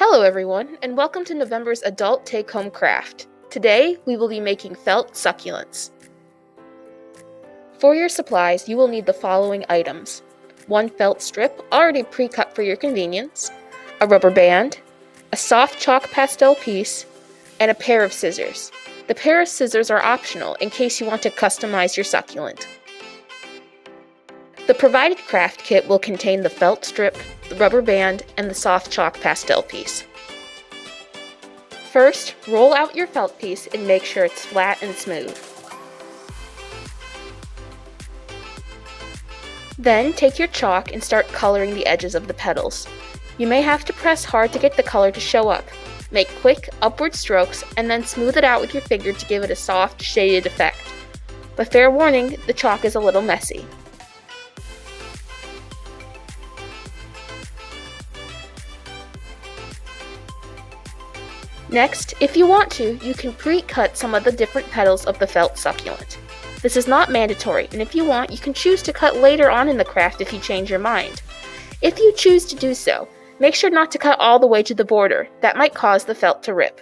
Hello everyone, and welcome to November's Adult Take-Home Craft. Today, we will be making felt succulents. For your supplies, you will need the following items. 1 felt strip, already pre-cut for your convenience, a rubber band, a soft chalk pastel piece, and a pair of scissors. The pair of scissors are optional in case you want to customize your succulent. The provided craft kit will contain the felt strip, the rubber band, and the soft chalk pastel piece. First, roll out your felt piece and make sure it's flat and smooth. Then, take your chalk and start coloring the edges of the petals. You may have to press hard to get the color to show up. Make quick, upward strokes and then smooth it out with your finger to give it a soft, shaded effect. But fair warning, the chalk is a little messy. Next, if you want to, you can pre-cut some of the different petals of the felt succulent. This is not mandatory, and if you want, you can choose to cut later on in the craft if you change your mind. If you choose to do so, make sure not to cut all the way to the border. That might cause the felt to rip.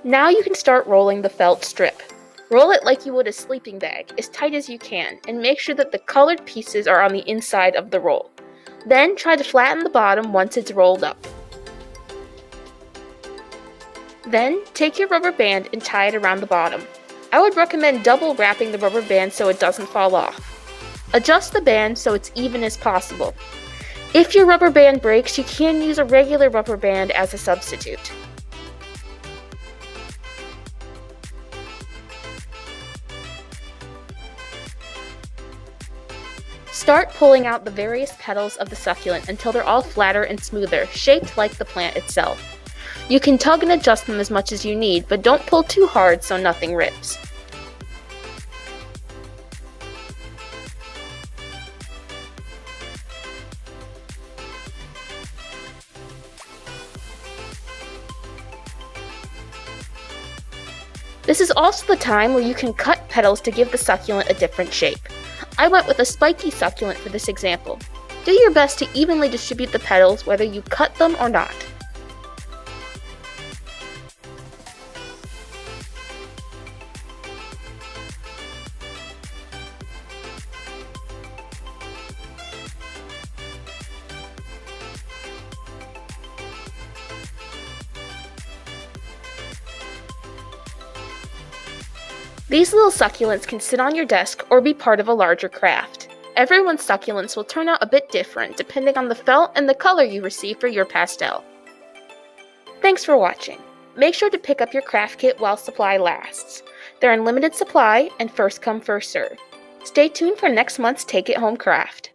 Now you can start rolling the felt strip. Roll it like you would a sleeping bag, as tight as you can, and make sure that the colored pieces are on the inside of the roll. Then try to flatten the bottom once it's rolled up. Then take your rubber band and tie it around the bottom. I would recommend double wrapping the rubber band so it doesn't fall off. Adjust the band so it's even as possible. If your rubber band breaks, you can use a regular rubber band as a substitute. Start pulling out the various petals of the succulent until they're all flatter and smoother, shaped like the plant itself. You can tug and adjust them as much as you need, but don't pull too hard so nothing rips. This is also the time where you can cut petals to give the succulent a different shape. I went with a spiky succulent for this example. Do your best to evenly distribute the petals whether you cut them or not. These little succulents can sit on your desk or be part of a larger craft. Everyone's succulents will turn out a bit different depending on the felt and the color you receive for your pastel. Thanks for watching. Make sure to pick up your craft kit while supply lasts. They're in limited supply and first come first serve. Stay tuned for next month's Take It Home craft.